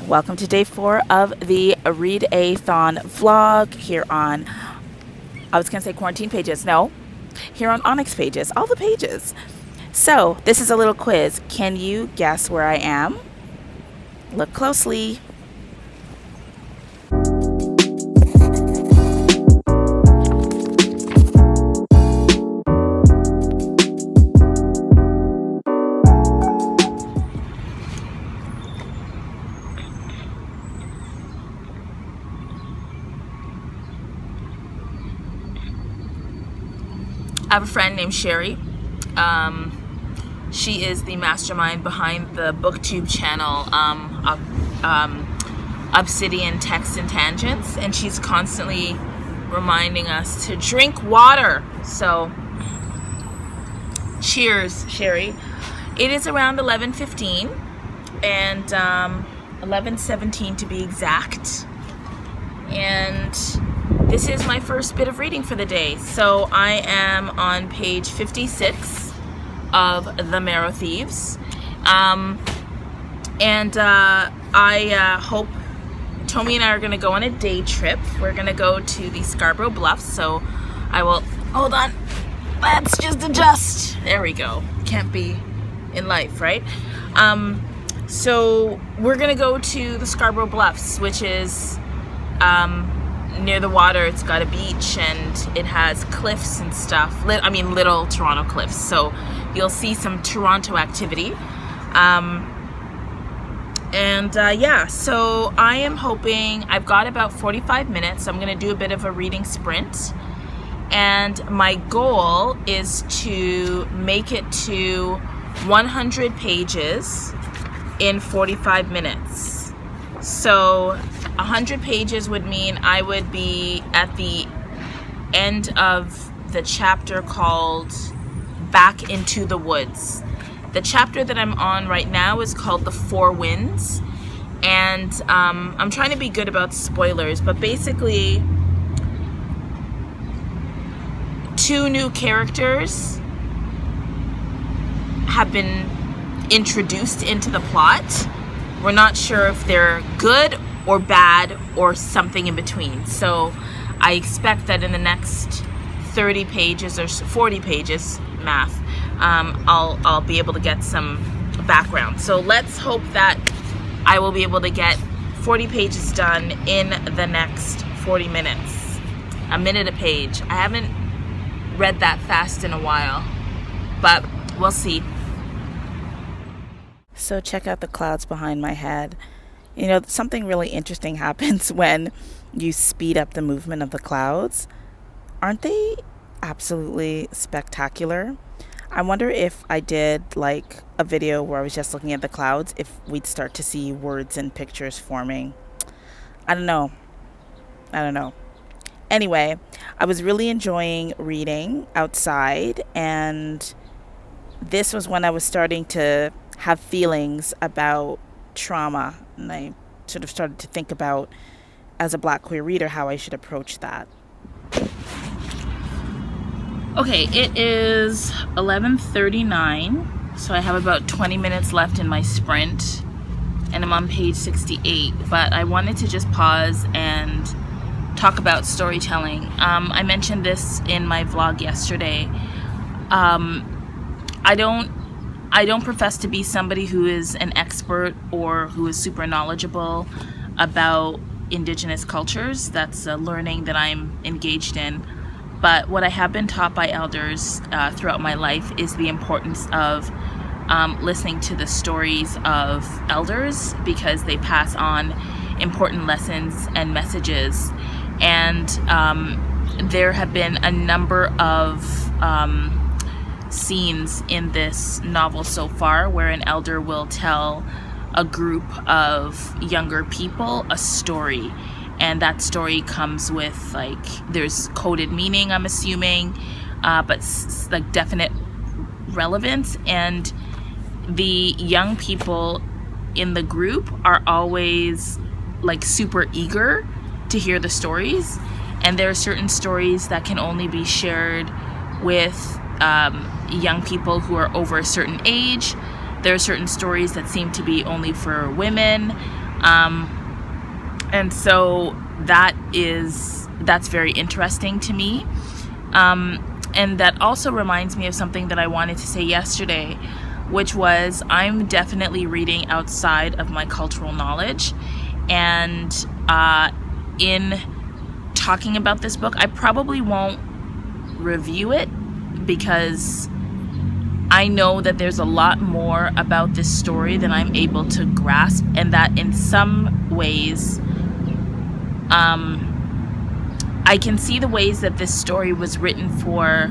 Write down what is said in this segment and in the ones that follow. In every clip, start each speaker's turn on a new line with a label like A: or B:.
A: Welcome to day 4 of the read-eh-thon vlog here on, I was going to say quarantine pages, no, here on Onyx pages, all the pages. So this is a little quiz. Can you guess where I am? Look closely. I have a friend named Sherry. She is the mastermind behind the booktube channel, Obsidian Texts and Tangents, and she's constantly reminding us to drink water. So, cheers, Sherry. It is around 11:15 and 11:17 to be exact. And this is my first bit of reading for the day. So I am on page 56 of The Marrow Thieves. I hope Tommy and I are going to go on a day trip. We're going to go to the Scarborough Bluffs. So I will, hold on, let's just adjust. There we go. Can't be in life, right? So we're going to go to the Scarborough Bluffs, which is near the water. It's got a beach and it has cliffs and stuff. Little Toronto cliffs. So you'll see some Toronto activity. Yeah, so I am hoping, I've got about 45 minutes. So I'm going to do a bit of a reading sprint. And my goal is to make it to 100 pages in 45 minutes. So 100 pages would mean I would be at the end of the chapter called Back into the Woods. The chapter that I'm on right now is called The Four Winds, and I'm trying to be good about spoilers, but basically 2 new characters have been introduced into the plot. We're not sure if they're good or bad or something in between. So I expect that in the next 30 pages or 40 pages, math, I'll be able to get some background. So let's hope that I will be able to get 40 pages done in the next 40 minutes. A minute a page. I haven't read that fast in a while, but we'll see. So check out the clouds behind my head. You know, something really interesting happens when you speed up the movement of the clouds. Aren't they absolutely spectacular? I wonder if I did like a video where I was just looking at the clouds, if we'd start to see words and pictures forming. I don't know. Anyway, I was really enjoying reading outside, and this was when I was starting to have feelings about trauma, and I sort of started to think about, as a Black queer reader, how I should approach that. Okay, it is 11:39, so I have about 20 minutes left in my sprint, and I'm on page 68, but I wanted to just pause and talk about storytelling. I mentioned this in my vlog yesterday. I don't profess to be somebody who is an expert or who is super knowledgeable about Indigenous cultures. That's a learning that I'm engaged in. But what I have been taught by elders throughout my life is the importance of listening to the stories of elders, because they pass on important lessons and messages. And there have been a number of scenes in this novel so far where an elder will tell a group of younger people a story, and that story comes with, like, there's coded meaning, I'm assuming, but like definite relevance, and the young people in the group are always like super eager to hear the stories, and there are certain stories that can only be shared with young people who are over a certain age. There are certain stories that seem to be only for women. And so that's very interesting to me. And that also reminds me of something that I wanted to say yesterday, which was I'm definitely reading outside of my cultural knowledge. And in talking about this book, I probably won't review it because I know that there's a lot more about this story than I'm able to grasp, and that in some ways I can see the ways that this story was written for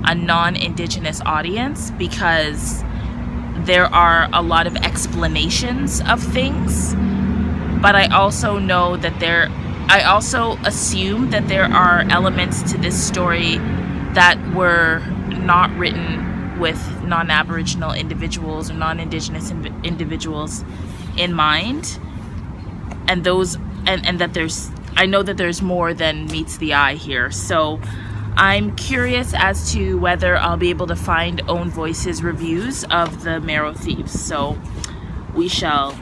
A: a non-Indigenous audience, because there are a lot of explanations of things, but I also know that I also assume that there are elements to this story that were not written with non-Aboriginal individuals or non-Indigenous individuals in mind, and that I know that there's more than meets the eye here. So I'm curious as to whether I'll be able to find Own Voices reviews of the Marrow Thieves. So we shall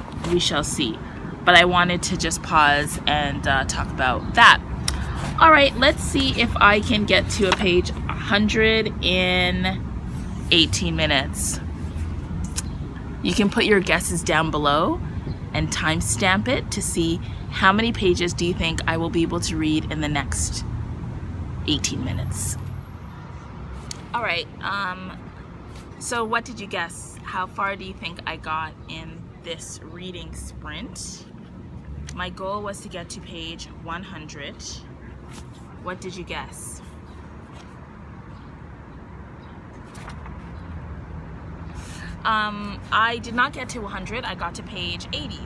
A: see. But I wanted to just pause and talk about that. All right, let's see if I can get to a page 100 in 18 minutes. You can put your guesses down below and timestamp it to see how many pages do you think I will be able to read in the next 18 minutes. All right, so what did you guess? How far do you think I got in this reading sprint? My goal was to get to page 100. What did you guess? I did not get to 100. I got to page 80.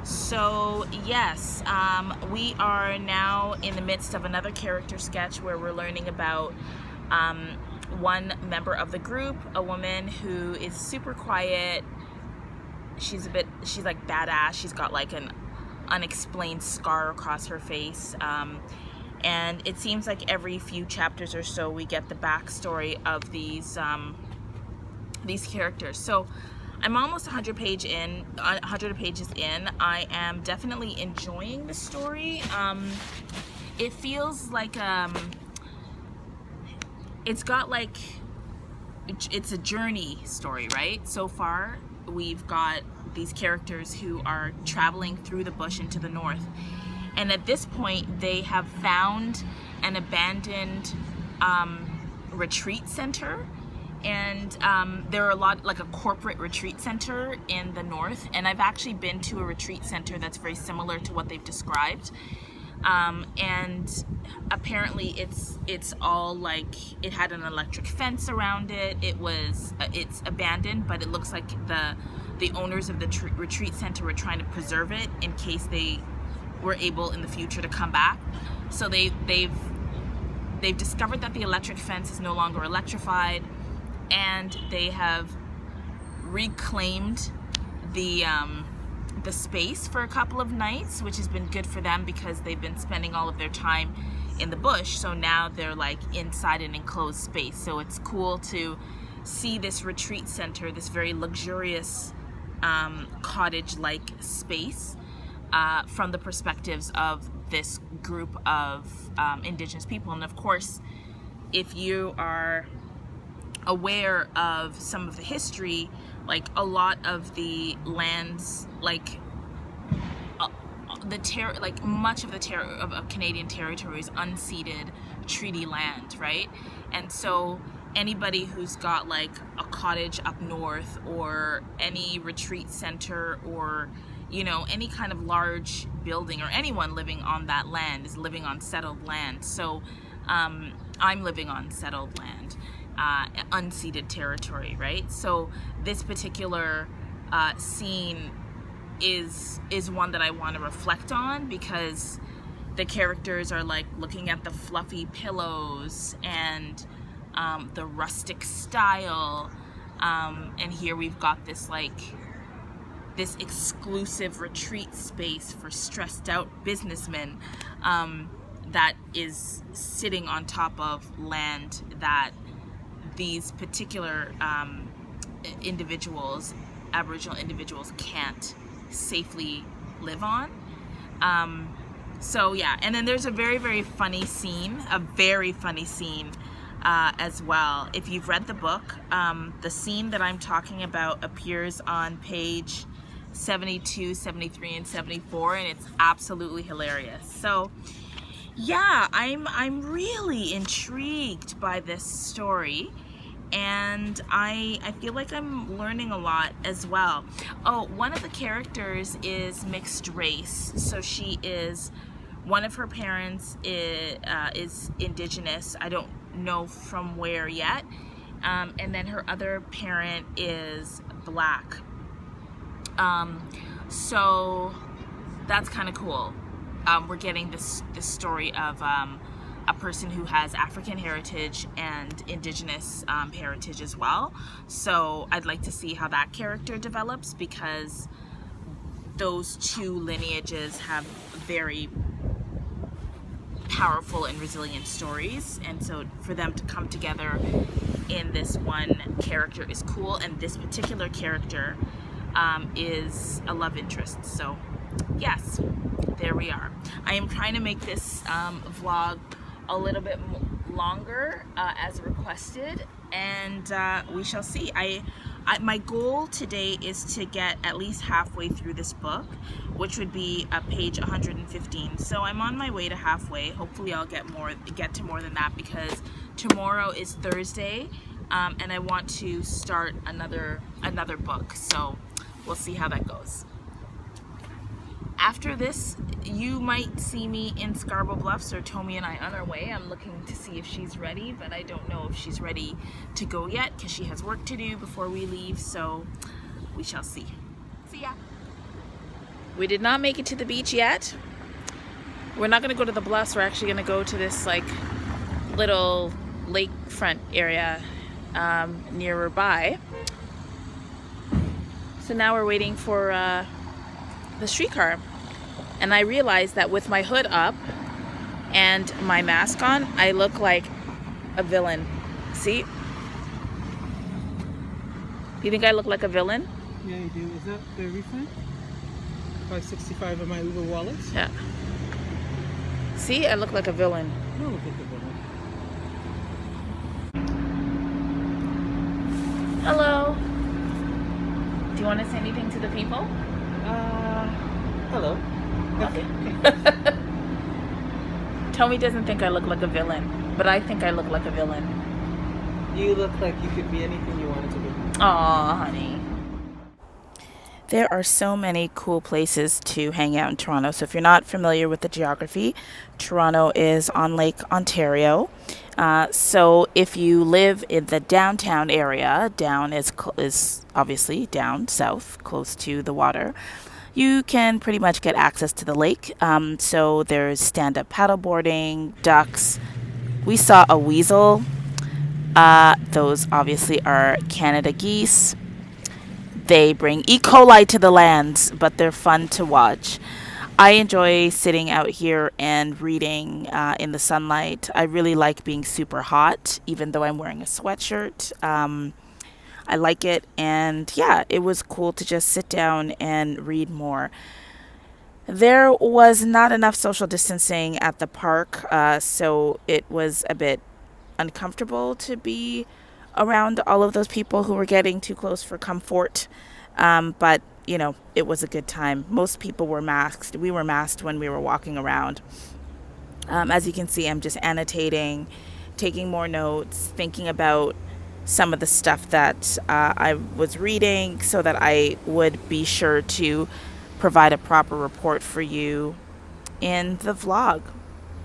A: So yes, we are now in the midst of another character sketch where we're learning about one member of the group, a woman who is super quiet. She's like badass. She's got like an unexplained scar across her face. And it seems like every few chapters or so we get the backstory of these characters. So I'm almost 100 pages in. I am definitely enjoying the story. It feels like it's got like it's a journey story, right? So far we've got these characters who are traveling through the bush into the north, and at this point they have found an abandoned retreat center. And there are a lot, like a corporate retreat center in the north, and I've actually been to a retreat center that's very similar to what they've described, and apparently it's all like, it had an electric fence around it. It's abandoned, but it looks like the owners of the retreat center were trying to preserve it in case they were able in the future to come back. So they've discovered that the electric fence is no longer electrified, and they have reclaimed the space for a couple of nights, which has been good for them because they've been spending all of their time in the bush. So now they're like inside an enclosed space. So it's cool to see this retreat center, this very luxurious cottage-like space from the perspectives of this group of Indigenous people. And of course, if you are aware of some of the history, like a lot of the lands, like much of the of Canadian territory is unceded treaty land, right? And so anybody who's got like a cottage up north, or any retreat center, or any kind of large building, or anyone living on that land is living on settled land. So I'm living on settled land, unceded territory, right? So this particular scene is one that I want to reflect on, because the characters are like looking at the fluffy pillows and the rustic style, and here we've got this exclusive retreat space for stressed out businessmen that is sitting on top of land that these particular individuals, Aboriginal individuals, can't safely live on. So yeah, and then there's a very funny scene, as well. If you've read the book, the scene that I'm talking about appears on page 72, 73, and 74, and it's absolutely hilarious. So yeah, I'm really intrigued by this story, and I feel like I'm learning a lot as well. Oh, one of the characters is mixed race, so one of her parents is indigenous. I don't know from where yet, and then her other parent is black. So that's kind of cool. We're getting this story of a person who has African heritage and indigenous heritage as well. So I'd like to see how that character develops, because those two lineages have very powerful and resilient stories, and so for them to come together in this one character is cool. And this particular character is a love interest. So yes, there we are. I am trying to make this vlog a little bit longer as requested, and we shall see. My goal today is to get at least halfway through this book, which would be page 115. So I'm on my way to halfway. Hopefully I'll get to more than that, because tomorrow is Thursday, and I want to start another book. So we'll see how that goes. After this, you might see me in Scarborough Bluffs, or Tommy and I on our way. I'm looking to see if she's ready, but I don't know if she's ready to go yet, because she has work to do before we leave, so we shall see. See ya. We did not make it to the beach yet. We're not going to go to the bluffs. We're actually going to go to this like little lakefront area nearby. So now we're waiting for the streetcar, and I realized that with my hood up and my mask on, I look like a villain. See? You think I look like a villain?
B: Yeah, you do. Is that the refund? $5.65 of my Uber wallet?
A: Yeah. See? I look like a villain.
B: You don't look like a villain.
A: Hello. Do you want to say anything to the people?
B: Hello. Okay.
A: Tommy doesn't think I look like a villain, but I think I look like a villain.
B: You look like you could be anything you wanted to be.
A: Aw, honey. There are so many cool places to hang out in Toronto. So if you're not familiar with the geography, Toronto is on Lake Ontario. So if you live in the downtown area, down is obviously down south, close to the water, you can pretty much get access to the lake. So there's stand-up paddleboarding, ducks. We saw a weasel. Those obviously are Canada geese. They bring E. coli to the lands, but they're fun to watch. I enjoy sitting out here and reading in the sunlight. I really like being super hot, even though I'm wearing a sweatshirt. I like it, and yeah, it was cool to just sit down and read more. There was not enough social distancing at the park, so it was a bit uncomfortable to be around all of those people who were getting too close for comfort. But, you know, it was a good time. Most people were masked. We were masked when we were walking around. As you can see, I'm just annotating, taking more notes, thinking about some of the stuff that I was reading so that I would be sure to provide a proper report for you in the vlog.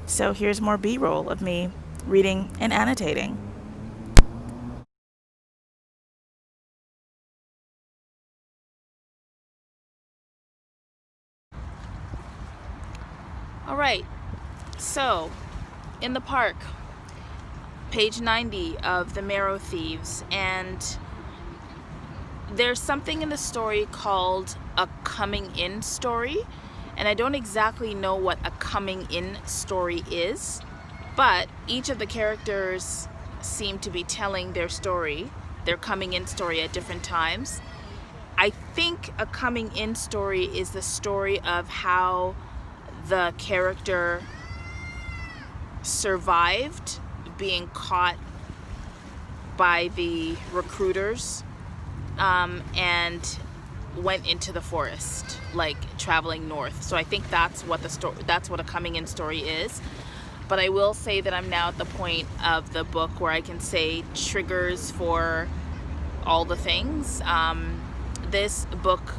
A: So here's more B-roll of me reading and annotating. All right, so in the park, page 90 of The Marrow Thieves, and there's something in the story called a coming in story, and I don't exactly know what a coming in story is, but each of the characters seem to be telling their story, their coming in story at different times. I think a coming in story is the story of how the character survived being caught by the recruiters, and went into the forest, like traveling north. So I think that's what a coming in story is. But I will say that I'm now at the point of the book where I can say triggers for all the things. This book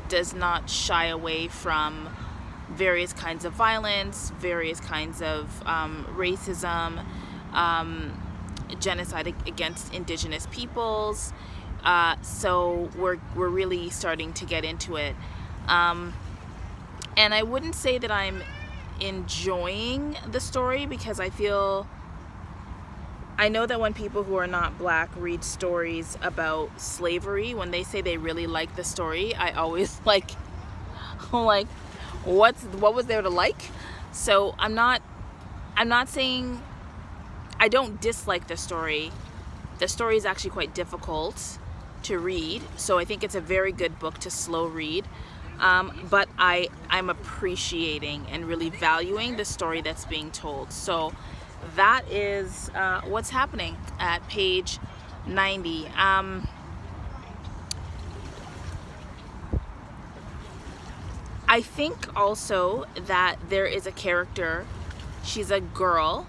A: does not shy away from various kinds of violence, various kinds of racism, genocide against indigenous peoples. So we're really starting to get into it. And I wouldn't say that I'm enjoying the story, because I know that when people who are not black read stories about slavery, when they say they really like the story, I always I'm like, what was there to like? So I'm not saying I don't dislike the story. The story is actually quite difficult to read, so I think it's a very good book to slow read. But I'm appreciating and really valuing the story that's being told. So that is what's happening at page 90. I think also that there is a character, she's a girl,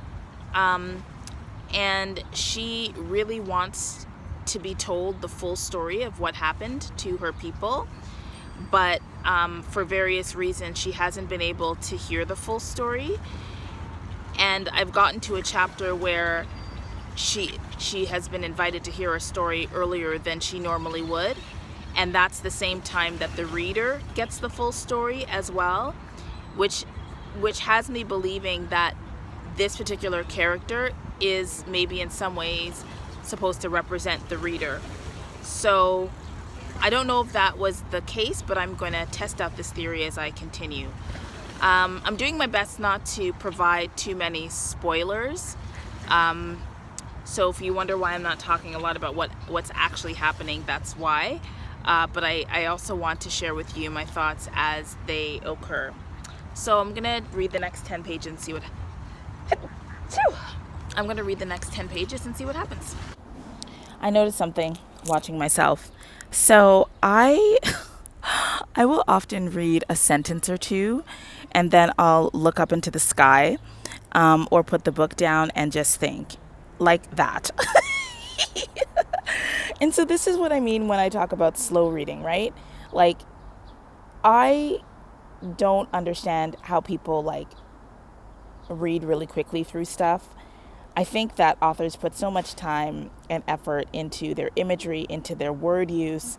A: and she really wants to be told the full story of what happened to her people, but for various reasons she hasn't been able to hear the full story. And I've gotten to a chapter where she has been invited to hear a story earlier than she normally would, and that's the same time that the reader gets the full story as well, which has me believing that this particular character is maybe in some ways supposed to represent the reader. So I don't know if that was the case, but I'm going to test out this theory as I continue. I'm doing my best not to provide too many spoilers. So if you wonder why I'm not talking a lot about what's actually happening, that's why. But I also want to share with you my thoughts as they occur. So I'm gonna read the next 10 pages and see what happens. I noticed something watching myself. So I will often read a sentence or two, and then I'll look up into the sky, or put the book down and just think like that. And so this is what I mean when I talk about slow reading, right? Like, I don't understand how people read really quickly through stuff. I think that authors put so much time and effort into their imagery, into their word use,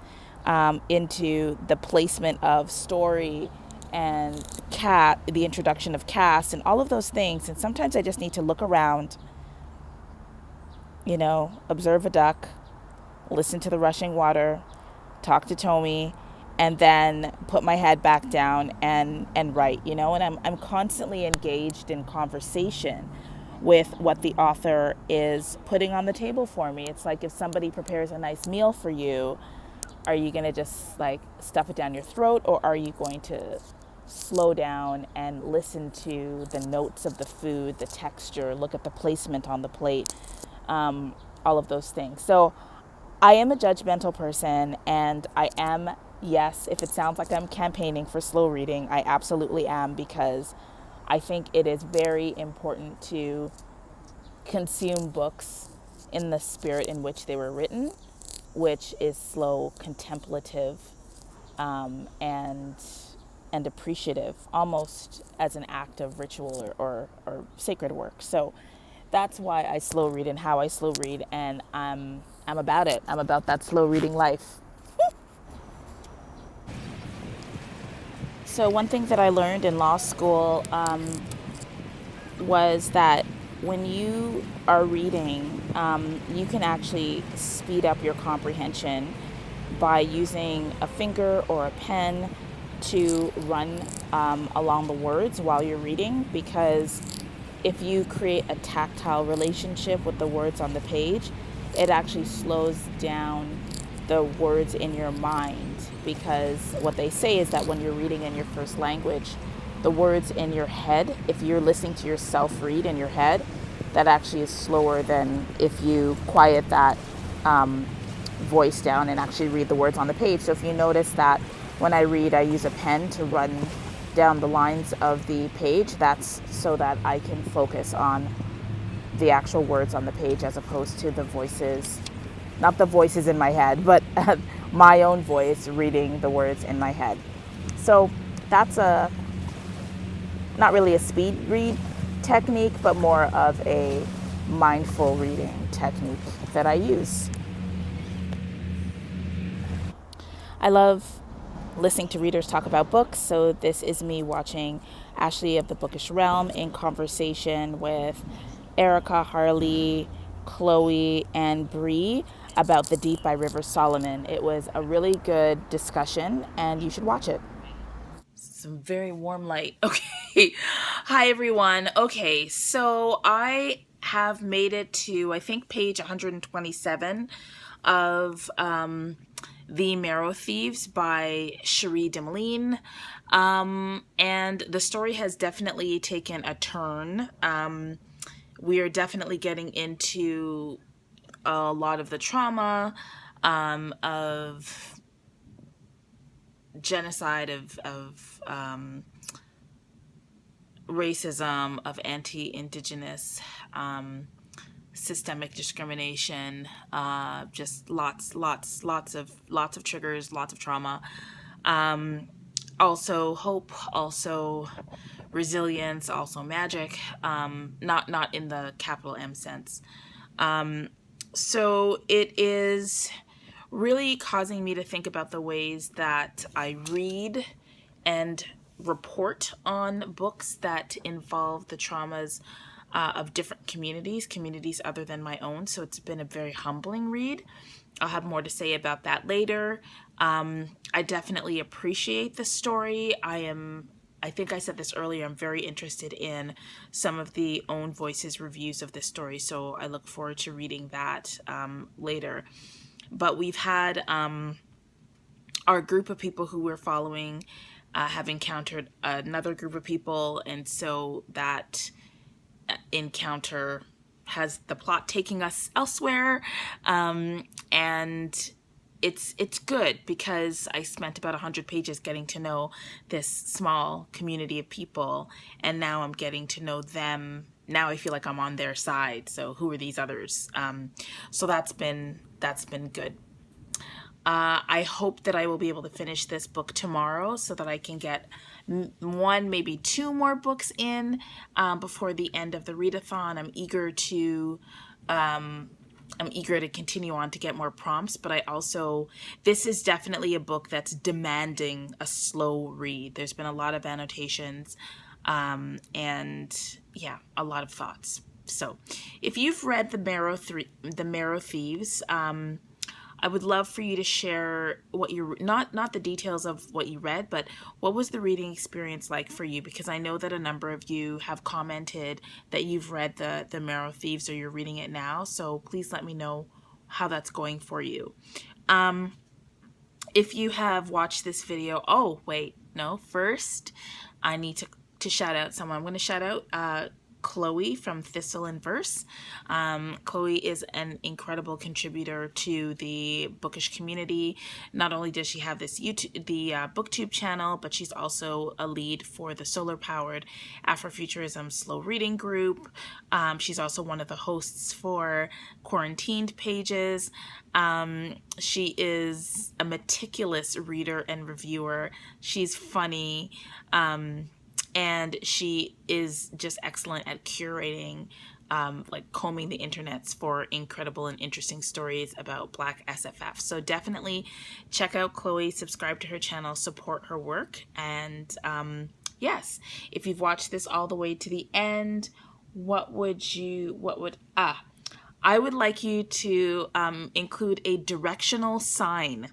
A: into the placement of story and the introduction of cast and all of those things. And sometimes I just need to look around, observe a duck, listen to the rushing water, talk to Tommy, and then put my head back down and write, and I'm constantly engaged in conversation with what the author is putting on the table for me. It's like if somebody prepares a nice meal for you, are you going to just stuff it down your throat, or are you going to slow down and listen to the notes of the food, the texture, look at the placement on the plate, all of those things. So I am a judgmental person, and I am, yes, if it sounds like I'm campaigning for slow reading, I absolutely am, because I think it is very important to consume books in the spirit in which they were written, which is slow, contemplative, and appreciative, almost as an act of ritual or sacred work. So that's why I slow read and how I slow read, and I'm about it. I'm about that slow reading life. So one thing that I learned in law school was that when you are reading, you can actually speed up your comprehension by using a finger or a pen to run along the words while you're reading, because if you create a tactile relationship with the words on the page, it actually slows down the words in your mind because what they say is that when you're reading in your first language, the words in your head, if you're listening to yourself read in your head, that actually is slower than if you quiet that voice down and actually read the words on the page. So if you notice that when I read, I use a pen to run down the lines of the page, that's so that I can focus on the actual words on the page as opposed to the voices, not the voices in my head, but my own voice reading the words in my head. So that's not really a speed read technique, but more of a mindful reading technique that I use. I love listening to readers talk about books, so this is me watching Ashley of the Bookish Realm in conversation with Erica, Harley, Chloe, and Bree about The Deep by River Solomon. It was a really good discussion, and you should watch it. Some very warm light. Okay. Hi, everyone. Okay, so I have made it to, I think, page 127 of The Marrow Thieves by Cherie Demeline. And the story has definitely taken a turn. We are definitely getting into a lot of the trauma of genocide, of racism, of anti-Indigenous systemic discrimination, just lots of triggers, lots of trauma. Also hope, also resilience, also magic, not in the capital M sense. So it is really causing me to think about the ways that I read and report on books that involve the traumas of different communities other than my own. So it's been a very humbling read. I'll have more to say about that later. I definitely appreciate the story. I think I said this earlier, I'm very interested in some of the Own Voices reviews of this story, so I look forward to reading that later. But we've had our group of people who we're following have encountered another group of people, and so that encounter has the plot taking us elsewhere, and it's good because I spent about 100 pages getting to know this small community of people, and now I'm getting to know them. Now I feel like I'm on their side. So who are these others? So that's been good. I hope that I will be able to finish this book tomorrow so that I can get one, maybe two more books in before the end of the read-a-thon. I'm eager to continue on to get more prompts, but this is definitely a book that's demanding a slow read. There's been a lot of annotations and yeah, a lot of thoughts. So if you've read The Marrow Thieves, I would love for you to share what not the details of what you read, but what was the reading experience like for you? Because I know that a number of you have commented that you've read the Marrow Thieves or you're reading it now. So please let me know how that's going for you. If you have watched this video, first I need to shout out someone. I'm going to shout out Chloe from Thistle and Verse. Chloe is an incredible contributor to the bookish community. Not only does she have the BookTube channel, but she's also a lead for the solar-powered Afrofuturism slow reading group. She's also one of the hosts for Quarantined Pages. She is a meticulous reader and reviewer. She's funny. And she is just excellent at curating, combing the internets for incredible and interesting stories about Black SFF. So definitely check out Chloe, subscribe to her channel, support her work. And yes, if you've watched this all the way to the end, I would like you to include a directional sign.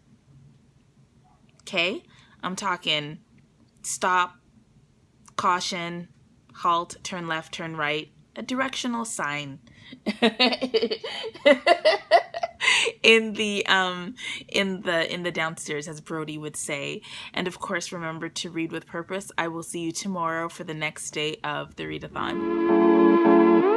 A: Okay? I'm talking stop, caution, halt, turn left, turn right, a directional sign in the downstairs, as Brody would say. And of course, remember to read with purpose. I will see you tomorrow for the next day of the read-a-thon.